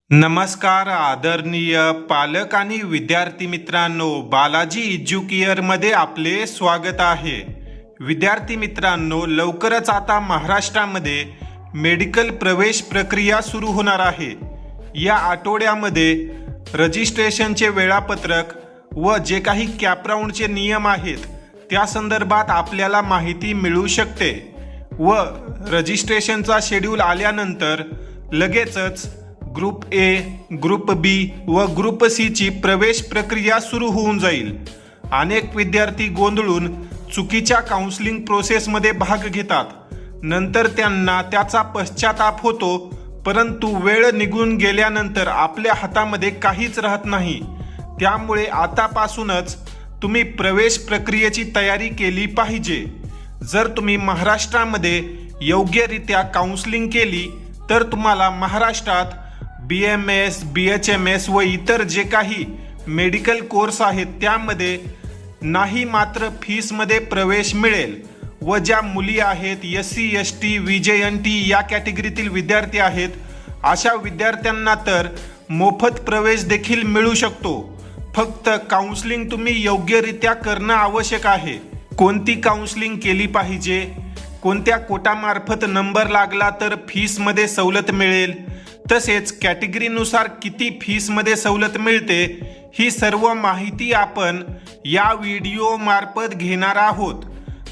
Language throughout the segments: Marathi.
नमस्कार आदरणीय पालक आणि विद्यार्थी मित्रांनो, बालाजी एज्युकेअरमध्ये आपले स्वागत आहे। विद्यार्थी मित्रांनो, लवकरच आता महाराष्ट्रामध्ये मेडिकल प्रवेश प्रक्रिया सुरू होणार आहे। या आठवड्यामध्ये रजिस्ट्रेशनचे वेळापत्रक व जे काही कॅप राऊंडचे नियम आहेत त्या संदर्भात आपल्याला माहिती मिळू शकते व रजिस्ट्रेशनचा शेड्यूल आल्यानंतर लगेचच ग्रुप ए, ग्रुप बी व ग्रुप सी ची प्रवेश प्रक्रिया सुरू होऊन जाईल। अनेक विद्यार्थी गोंधळून चुकीच्या काउन्सिलिंग प्रोसेसमध्ये भाग घेतात, नंतर त्यांना त्याचा पश्चाताप होतो, परंतु वेळ निघून गेल्यानंतर आपल्या हातामध्ये काहीच राहत नाही। त्यामुळे आतापासूनच तुम्ही प्रवेश प्रक्रियेची तयारी केली पाहिजे। जर तुम्ही महाराष्ट्रामध्ये योग्यरित्या काउन्सिलिंग केली तर तुम्हाला महाराष्ट्रात BMS, BHMS व इतर जे काही मेडिकल कोर्स आहेत त्यामध्ये नाही मात्र फीसमध्ये प्रवेश मिळेल व ज्या मुली आहेत SC, ST, VJNT या कॅटेगरीतील विद्यार्थी आहेत अशा विद्यार्थ्यांना तर मोफत प्रवेश देखील मिळू शकतो। फक्त काउन्सिलिंग तुम्ही योग्यरित्या करणं आवश्यक आहे। कोणती काउन्सिलिंग केली पाहिजे, कोणत्या कोटामार्फत नंबर लागला तर फीसमध्ये सवलत मिळेल, तसेच कॅटेगरीनुसार किती फीसमध्ये सवलत मिळते, ही सर्व माहिती आपण या व्हिडिओ मार्फत घेणार आहोत।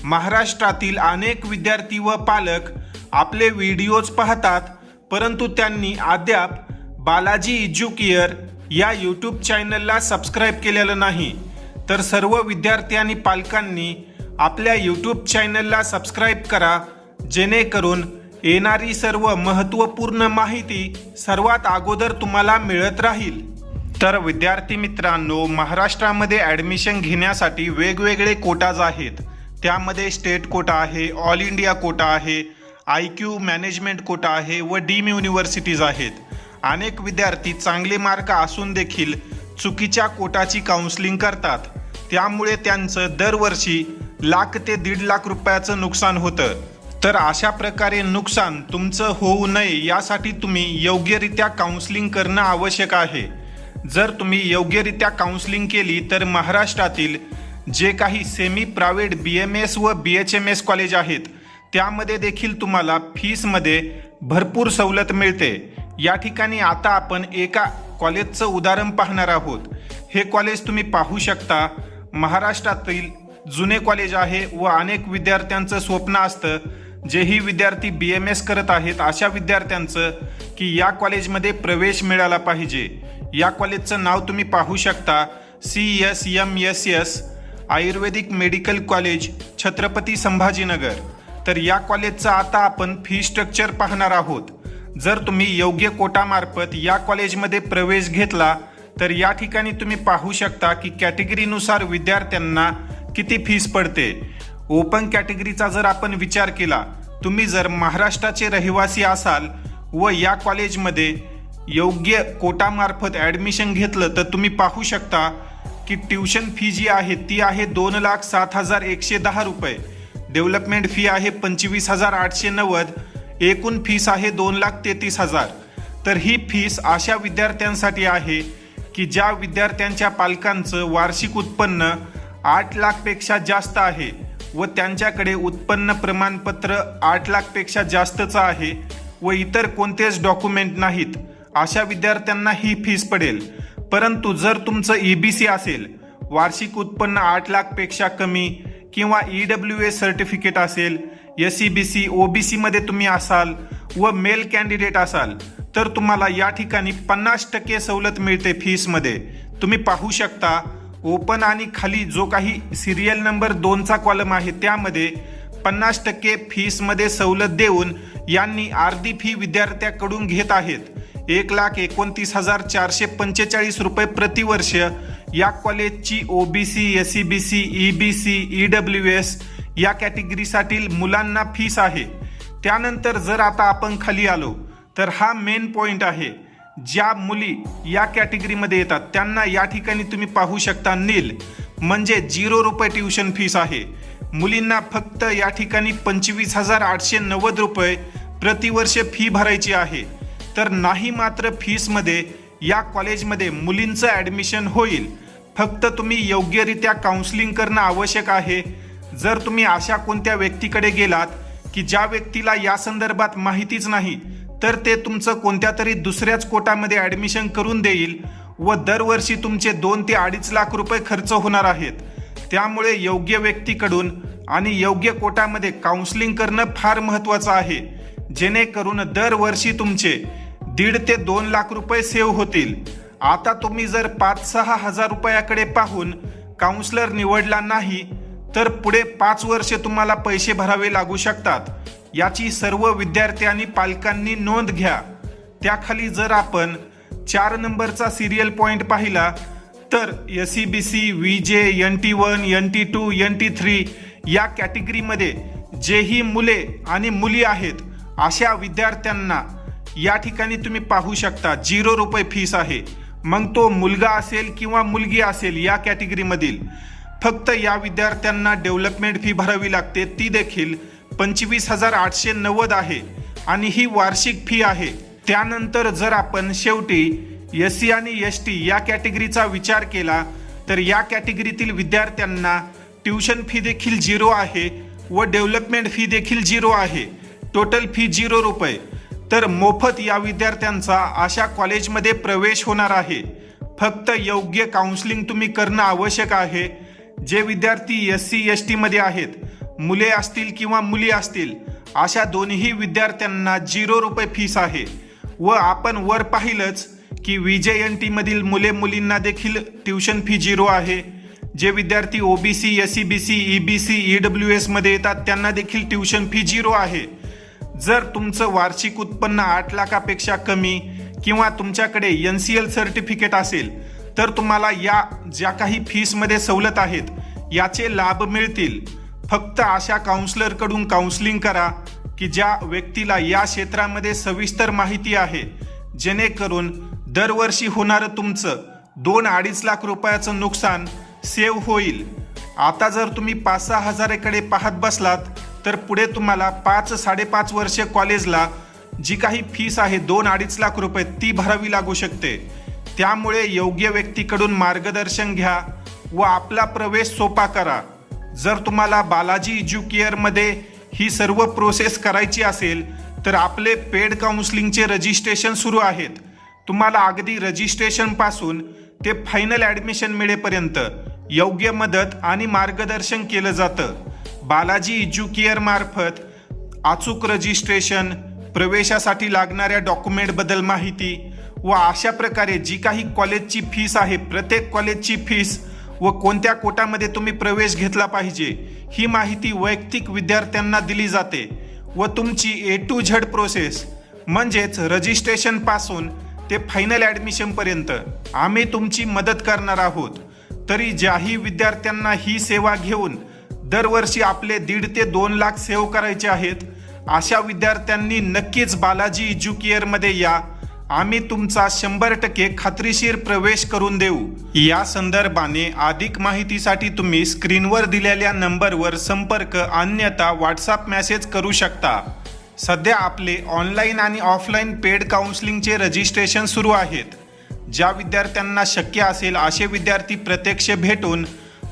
महाराष्ट्रातील अनेक विद्यार्थी व पालक आपले व्हिडिओज पाहतात, परंतु त्यांनी अद्याप बालाजी एज्युकेअर या यूट्यूब चॅनलला सबस्क्राईब केलेलं नाही। तर सर्व विद्यार्थी आणि पालकांनी आपल्या यूट्यूब चॅनलला सबस्क्राईब करा, जेणेकरून येणारी सर्व महत्त्वपूर्ण माहिती सर्वात अगोदर तुम्हाला मिळत राहील। तर विद्यार्थी मित्रांनो, महाराष्ट्रामध्ये ॲडमिशन घेण्यासाठी वेगवेगळे कोटाज आहेत। त्यामध्ये स्टेट कोटा आहे, ऑल इंडिया कोटा आहे, IQ मॅनेजमेंट कोटा आहे व डीम युनिव्हर्सिटीज आहेत। अनेक विद्यार्थी चांगले मार्क असून देखील चुकीच्या कोटाची काउन्सिलिंग करतात, त्यामुळे त्यांचं दरवर्षी लाख ते 1.5 लाख रुपयाचं नुकसान होतं। तर अशा प्रकारे नुकसान तुमचं होऊ नये यासाठी तुम्ही योग्यरित्या काउन्सिलिंग करणं आवश्यक आहे। जर तुम्ही योग्यरित्या काउन्सिलिंग केली तर महाराष्ट्रातील जे काही सेमी प्रायव्हेट BMS व BHMS कॉलेज आहेत त्यामध्ये देखील तुम्हाला फीसमध्ये भरपूर सवलत मिळते। या ठिकाणी आता आपण एका कॉलेजचं उदाहरण पाहणार आहोत। हे कॉलेज तुम्ही पाहू शकता, महाराष्ट्रातील जुने कॉलेज आहे व अनेक विद्यार्थ्यांचं स्वप्न असतं, जेही विद्यार्थी BMS करत आहेत अशा विद्यार्थ्यांचं की या कॉलेजमध्ये प्रवेश मिळाला पाहिजे। या कॉलेजचं नाव तुम्ही पाहू शकता, CSMSS आयुर्वेदिक मेडिकल कॉलेज, छत्रपती संभाजीनगर। तर या कॉलेजचं आता आपण फी स्ट्रक्चर पाहणार आहोत। जर तुम्ही योग्य कोटामार्फत या कॉलेजमध्ये प्रवेश घेतला तर या ठिकाणी तुम्ही पाहू शकता की कॅटेगरीनुसार विद्यार्थ्यांना किती फीस पडते। ओपन कॅटेगरीचा जर आपण विचार केला, तुम्ही जर महाराष्ट्राचे रहिवासी असाल व या कॉलेजमध्ये योग्य कोटामार्फत ॲडमिशन घेतलं तर तुम्ही पाहू शकता की ट्युशन फी जी आहे ती आहे 2,07,110 रुपये, डेव्हलपमेंट फी आहे 25,890, एकूण फीस आहे 2,33,000। तर ही फीस अशा विद्यार्थ्यांसाठी आहे की ज्या विद्यार्थ्यांच्या पालकांचं वार्षिक उत्पन्न 8 लाखपेक्षा जास्त आहे व त्यांच्याकडे उत्पन्न प्रमाणपत्र 8 लाखपेक्षा जास्तचं आहे व इतर कोणतेच डॉक्युमेंट नाहीत, अशा विद्यार्थ्यांना ही फीस पडेल। परंतु जर तुमचं EBC असेल, वार्षिक उत्पन्न 8 लाखपेक्षा कमी, किंवा EWS सर्टिफिकेट असेल, SEBC OBC मध्ये तुम्ही असाल व मेल कॅन्डिडेट असाल तर तुम्हाला या ठिकाणी 50% सवलत मिळते फीसमध्ये। तुम्ही पाहू शकता ओपन आणि खाली जो काही सिरियल नंबर 2चा कॉलम आहे त्यामध्ये 50% फीसमध्ये सवलत देऊन यांनी अर्धी फी विद्यार्थ्याकडून घेत आहेत। 1,29,445 रुपये प्रतिवर्ष या कॉलेजची OBC, SEBC, EBC, EWS या कॅटेगरीसाठी मुलांना फीस आहे। त्यानंतर जर आता आपण खाली आलो तर हा मेन पॉइंट आहे, ज्या मुली या कॅटेगरीमध्ये येतात त्यांना या ठिकाणी तुम्ही पाहू शकता नील म्हणजे 0 रुपये ट्युशन फीस आहे। मुलींना फक्त या ठिकाणी 25,890 रुपये प्रतिवर्ष फी भरायची आहे। तर नाही मात्र फीसमध्ये या कॉलेजमध्ये मुलींचं ॲडमिशन होईल. फक्त तुम्ही योग्यरित्या काउन्सिलिंग करणं आवश्यक आहे. जर तुम्ही अशा कोणत्या व्यक्तीकडे गेलात की ज्या व्यक्तीला या संदर्भात माहितीच नाही, तर ते तुमचं कोणत्या तरी दुसऱ्याच कोटामध्ये ॲडमिशन करून देईल व दरवर्षी तुमचे 2 ते 2.5 लाख रुपये खर्च होणार आहेत. त्यामुळे योग्य व्यक्तीकडून आणि योग्य कोटामध्ये काउन्सिलिंग करणं फार महत्त्वाचं आहे, जेणेकरून दरवर्षी तुमचे 1.5 ते 2 लाख रुपये सेव्ह होतील. आता तुम्ही जर 5-6 हजार रुपयाकडे पाहून काउन्सलर निवडला नाही तर पुढे 5 वर्षे तुम्हाला पैसे भरावे लागू शकतात. याची सर्व विद्यार्थी आणि पालकांनी नोंद घ्या. त्याखाली जर आपण 4 नंबरचा सिरियल पॉईंट पाहिला तर SEBC, VJ, NT1, NT2, NT3 या कॅटेगरीमध्ये जेही मुले आणि मुली आहेत अशा विद्यार्थ्यांना या ठिकाणी तुम्ही पाहू शकता 0 रुपये फीस आहे. मग तो मुलगा असेल किंवा मुलगी असेल या कॅटेगरीमधील. फक्त या विद्यार्थ्यांना डेव्हलपमेंट फी भरावी लागते, ती देखील 25,890 आहे आणि ही वार्षिक फी आहे. त्यानंतर जर आपण शेवटी SC आणि ST या कॅटेगरीचा विचार केला तर या कॅटेगरीतील विद्यार्थ्यांना ट्युशन फी देखील 0 आहे व डेव्हलपमेंट फी देखील 0 आहे. टोटल फी 0 रुपये. तर मोफत या विद्यार्थ्यांचा अशा कॉलेजमध्ये प्रवेश होणार आहे. फक्त योग्य काउन्सिलिंग तुम्ही करणं आवश्यक आहे. जे विद्यार्थी SC ST मध्ये आहेत, मुले असतील किंवा मुली असतील, अशा दोन्ही विद्यार्थ्यांना 0 रुपये फीस आहे. व आपण वर पाहिलंच की VJ NT मधील मुले मुलींना देखील ट्युशन फी 0 आहे. जे विद्यार्थी OBC, SEBC, EBC, EWS मध्ये येतात त्यांना देखील ट्युशन फी 0 आहे. जर तुमचं वार्षिक उत्पन्न 8 लाखापेक्षा कमी किंवा तुमच्याकडे NCL सर्टिफिकेट असेल तर तुम्हाला या ज्या काही फीसमध्ये सवलत आहेत याचे लाभ मिळतील. फक्त अशा काउन्सलरकडून काउन्सिलिंग करा की ज्या व्यक्तीला या क्षेत्रामध्ये सविस्तर माहिती आहे, जेणेकरून दरवर्षी होणारं तुमचं 2-2.5 लाख रुपयाचं नुकसान सेव्ह होईल. आता जर तुम्ही 5-6 हजाराकडे पाहत बसलात तर पुढे तुम्हाला 5-5.5 वर्षे कॉलेजला जी काही फीस आहे 2-2.5 लाख रुपये ती भरावी लागू शकते. त्यामुळे योग्य व्यक्तीकडून मार्गदर्शन घ्या व आपला प्रवेश सोपा करा. जर तुम्हाला बालाजी एज्युकेअरमध्ये ही सर्व प्रोसेस करायची असेल तर आपले पेड काउन्सिलिंगचे रजिस्ट्रेशन सुरू आहेत. तुम्हाला अगदी रजिस्ट्रेशनपासून ते फायनल ॲडमिशन मिळेपर्यंत योग्य मदत आणि मार्गदर्शन केलं जातं. बालाजी एज्युकेअर मार्फत अचूक रजिस्ट्रेशन, प्रवेशासाठी लागणाऱ्या डॉक्युमेंटबद्दल माहिती व अशा प्रकारे जी काही कॉलेजची फीस आहे, प्रत्येक कॉलेजची फीस व कोणत्या कोटामध्ये तुम्ही प्रवेश घेतला पाहिजे ही माहिती वैयक्तिक विद्यार्थ्यांना दिली जाते. व तुमची A to Z प्रोसेस म्हणजेच रजिस्ट्रेशनपासून ते फायनल ॲडमिशनपर्यंत आम्ही तुमची मदत करणार आहोत. तरी ज्याही विद्यार्थ्यांना ही सेवा घेऊन दरवर्षी आपले 1.5 ते 2 लाख सेव्ह करायचे आहेत, अशा विद्यार्थ्यांनी नक्कीच बालाजी एज्युकेअरमध्ये या. आम्ही तुमचा 100% खात्रीशीर प्रवेश करून देऊ. या संदर्भाने अधिक माहितीसाठी तुम्ही स्क्रीनवर दिलेल्या नंबरवर संपर्क अन्यथा व्हॉट्सअप मेसेज करू शकता. सध्या आपले ऑनलाईन आणि ऑफलाईन पेड काउन्सिलिंगचे रजिस्ट्रेशन सुरू आहेत. ज्या विद्यार्थ्यांना शक्य असेल असे विद्यार्थी प्रत्यक्ष भेटून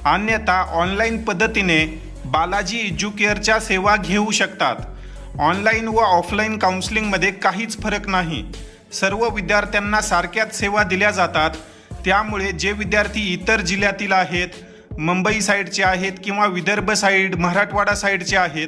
अन्यथा ऑनलाईन पद्धतीने बालाजी एज्युकेअरच्या सेवा घेऊ शकतात. ऑनलाईन व ऑफलाईन काउन्सिलिंगमध्ये काहीच फरक नाही. सर्व विद्यार्थ्यांना सारख्याच सेवा दिल्या जातात. त्यामुळे जे विद्यार्थी इतर जिल्ह्यातील आहेत, मुंबई साईडचे आहेत किंवा विदर्भ साईड, मराठवाडा साईडचे आहेत,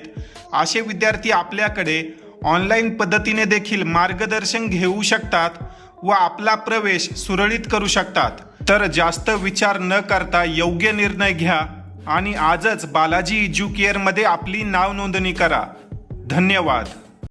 असे विद्यार्थी आपल्याकडे ऑनलाईन पद्धतीने देखील मार्गदर्शन घेऊ शकतात व आपला प्रवेश सुरळीत करू शकतात. तर जास्त विचार न करता योग्य निर्णय घ्या आणि आजच बालाजी एज्युकेअरमध्ये आपली नाव नोंदणी करा. धन्यवाद.